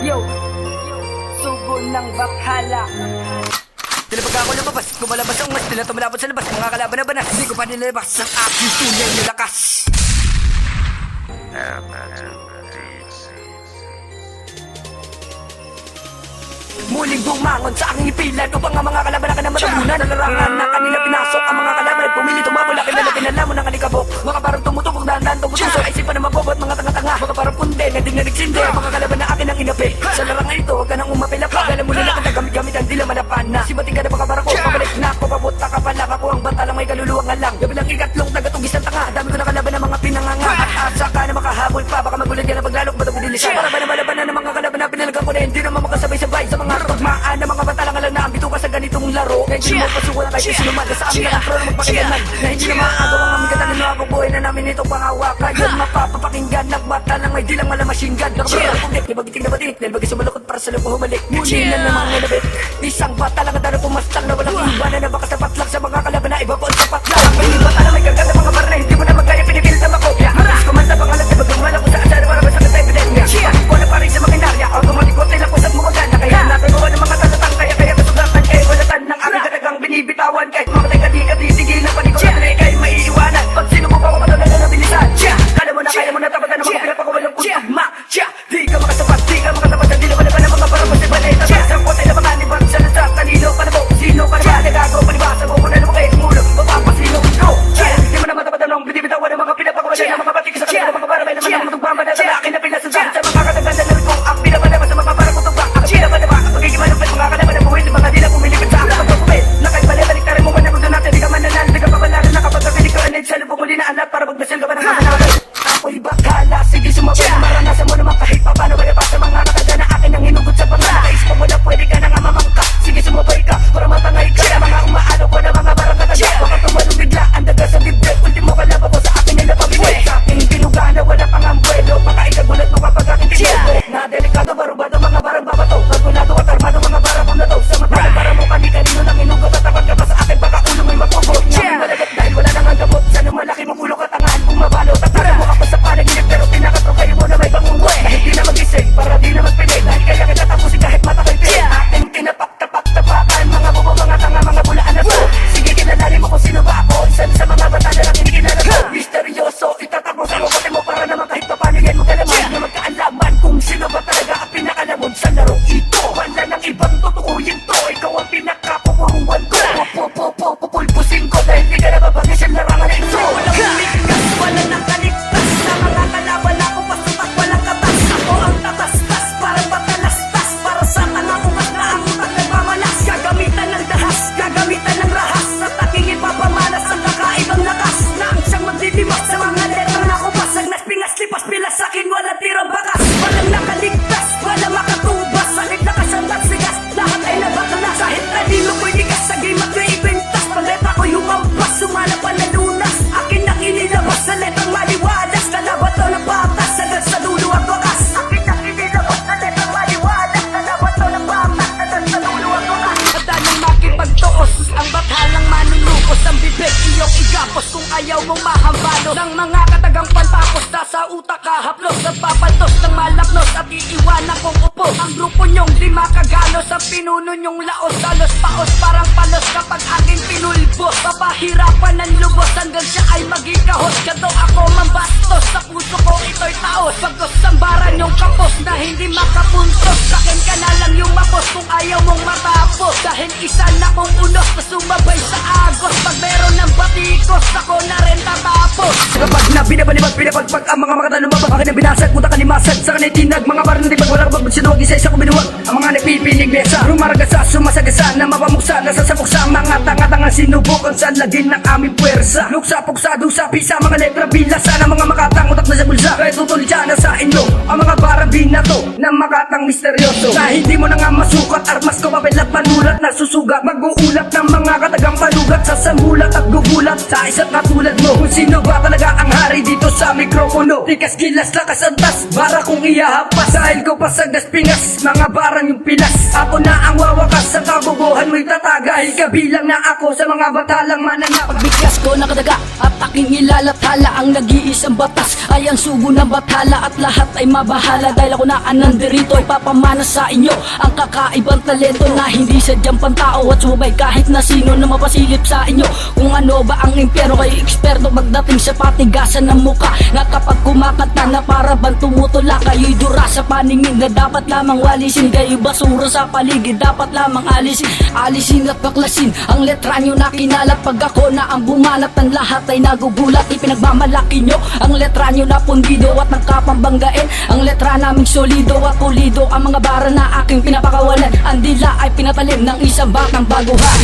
Yo, sugo ng bakhala. Tila pagka ako lumabas, kumalabas ang mas, tila tumalabas sa labas. Mga kalaban na banas, hindi ko pa nilabas ang aking tunay na lakas. Muling bumangon sa aking ipilan upang ang mga kalaban na kanamatamunan. Nalarangan na kanila pinasok ang mga kalaban at pumili tumabol. Akin na pinalaman ng alikabok. Mga parang tumutubog dahan-dahan tumutuso. Isipan na mabobot mga tanga-tanga. Mga parang punde na di na nagsindi. Mga kalaban na akin ang inapi. Sa larangan ito, huwag ka nang umapilapa. Alam mo na nakagamit-gamit ang dila manapan na. Sibating ka na baka barako. Pabalik na ako, pabuta ka pala. Ako ang batalang may kaluluwang alang. Gabilang ikatlong tagatugis ng tanga. Dami ko na kalaban ng mga pinanganga. At asa ka na makahabol pa. Baka magulat ka na paglalok. Ba't ako dilisa? Para ba na malaban na ng mga kalaban na pinalagan ko na hindi naman makasabay-sabay sa mga tugmaan na mga batalang alam na ang bito ka sa ganitong laro. Ngayon hindi mo pasukan kahit sinumada sa amin ang pro na magpakilaman. Na hindi na maagaw ang aming katanan na bubuhay na namin itong pangawakan. Yan mapapapakinggan ng bata lang may dilang malamasingan. Nakabarang pugit, may bagiting na batit. Dahil bagay sumalukot para sa lupo humalik. Munilan ng mga nabit. Isang bata lang ang tanong pumastang na walang iwanan na baka sapat lang sa mga kalaban na iba po ang sapat lang. May bata lang may gaganda mga barna hindi mo na magkaya pinipilit ako. Haras kumanta pangalan sa bagumala ko sa asara para masakit sa ebidensya. Ko na parin sa makinarya. Automatic ko tayo lakusat mo maganda. Kaya natin ko ng mga talatang kaya kasugatan kay walatan ng aking katagang binibitawan. Kahit mamatay ka di ka titigil na panikot na tuloy kay maiiwanan. Pag sino mo pa ako matulad na nabilisan. Kala mo na tapatan ng mga pinapakuwalang kutugma. Di ka makasapat, di ka makatapat. Hindi naman naman ang mga parang sa balay. Tapos ang potay na mga nibang sa lasak. Kanino pa na po, sino ka na ba? Nagago, palibasa mo kung ano kayo mulo. Mapapasino ko. Di mo na matapatan ng binibitawan ng mga pinapakuwalan ng mga batik sa kanila. Mga parabay naman ang matugmama na talakin na pinasudan. Sa mga kataganda na rin kong ang pinapalaba sa mga parang kutugma. Ang pinapalaba, pagiging manupit mga kalaban na buhay. Mga di na pumilipit sa aking pagpapupit. Nakaibalibalik ka rin mo man na gusto natin. Di ka man nanan, di ka papalaran na kapag kapilig ka anid. Sa lubong muli na anak para magdasal ka pa ng mananalan. Ako'y bakala, sige sumabay. Maranasan mo naman kahit pa paano. Kaya pa sa mga nakada na akin ang hinugot sa bangka. Naisip mo na pwede ka na nga mamangka. Sige sumabay ka para matangay ka. Kaya mga umaano ko na mga barang kataga. Baka tumalong bigla ang daga sa bibig. Ultimo kalaba ko sa akin ay napabibig. Sa aking pinugana wala pang ambuelo. Baka ikagulat mo kapag aking tinubo. Na delikado barubado mga barang babato. Kalkulado at armado mga barang kung nato. Sa matagal para mo kani-kanino lang inugot. At tapat ka pa sa akin baka ulo mo'y magpupot. Ngayon malagat dahil wala nang ang gamot. Sana malaki mo pulo katangahan kung mabalot. At tara mo ako sa panaginip pero pinakatro kayo mo na may bangungwe. Kahit di na magising para di na magpinig. Dahil kaya kita tapusin kahit mata ko'y pinig. Ating tinapak-tapak-tapakan mga bobo mga tanga mga bulaan na to. Sige kinalali mo kung sino ba ako. Isa sa mga bata na lang hindi kinala ko. Misteryoso itatapos ang mukha mo para naman kahit pa paano yan mo kalaman. Na magkaalaman kung sino ba talaga ang pinakalamon sa larong ito. Wala nang ibang tutukuyin to. Ikaw ang pinakapupuruan ko. Pupulpusin ko dahil di ka nababagay sa larangan na ito. Walang ligtas, wala nang kaligtas. Sa mga kalaban ako pasutak walang katas. Ako ang tatastas, parang batalastas. Para sa tanang umas na ang utak nagmamalas. Gagamitan ng dahas, gagamitan ng rahas. Sa taking ipapamalas ang kakaibang lakas. Na ang siyang magdidimak sa mga letra na kupas. Ang naspingas, lipas, pilas sa'kin walang tirang bakas. Walang nakaligtas, walang makatubas. Sakit na kasandat, sigas, lahat ay nabaklas. Kahit talino ko'y ligas sa game at ko'y ibintas. Paleta ko'y humampas, sumanap pa na lunas. Akin ang inilabas sa letang maliwalas. Kalabat to ng batas, agad sa dulo ang wakas. Akin ang inilabas sa letang maliwalas. Kalabat to ng batas, agad sa dulo ang wakas. Handa nang makipagtuos, ang bakhalang manunukos. Ang bibig iyong igapos kung ayaw mong mahambalo. Ng mga katagang pantapos, nasa utak kahaplos. Nagpapaltos ng malapnos at iiwanan kong upo. Ang grupo nyong di makagalos, ang pinuno nyong laos. Dalos paos parang palos kapag aking pinulbos. Papahirapan ng lubos hanggang siya ay maging kahos. Gato ako mambastos, sa puso ko ito'y taos. Pagkos sambaran yung kapos na hindi makapuntos. Sakin ka na lang yung mapos kung ayaw mong matapos. Dahil isa na kong unos na sumabay sa agos. Pag meron ng batikos, ako na rin tatapos. Kapag na binabalibag, pinapagpag ang mga makata lumabag. Akin ang binasag, puta kalimasag. Sa kanay tinag, mga barang natibag. Walang kapag sinuwag, isa-isa ko binuwag. Ang mga napipinig mesa, rumaragasa, sumasagasa. Na mapamuksa, nasasabok sa mga tanga-tanga. Sinubukan sa lagin ng aming puwersa. Luksa, puksa, dusa, pisa, mga letra bila. Sana mga makatang utak na sa bulsa. Kaya tutol dyan na sa inyo ang mga barang binato na makatang misteryoso. Na hindi mo na nga masukat, armas ko papilat, panulat na susugat. Mag-uulat ng mga katagang panugat. Sasamulat at gugulat sa isa't katulad mo. Kung sino ba talaga ang hari dito sa mikropono. Tikas, gilas, lakas, antas, bara akong iyahapas dahil ko pasagdas pingas, mga barang yung pilas. Ako na ang wawakas sa kabubuhan mo'y tatagay. Kabilang na ako sa mga batalang mananap. Pagbigkas ko nakadaga at aking ilalathala, ang nag-iisang batas ay ang sugo ng bathala. At lahat ay mabahala dahil ako na anandirito, ipapamana sa inyo ang kakaibang talento na hindi sadyang pantao at sumabay kahit na sino na mapasilip sa inyo. Kung ano ba ang impyerno, kayo eksperto magdating sa patigasan ng muka, na kapag kumakanta na para bang tumutula, kayo'y dura sa paningin na dapat lamang walisin. Kayo'y basura sa paligid, dapat lamang alisin. Alisin at baklasin ang letra nyo na kinalat. Pag ako na ang bumanat, ang lahat ay nagugulat. Ipinagmamalaki nyo ang letra nyo na pundido at nagkapambanggain. Ang letra naming solido at pulido, ang mga bara na aking pinapakawalan. Ang dila ay pinatalim ng isang batang baguhan.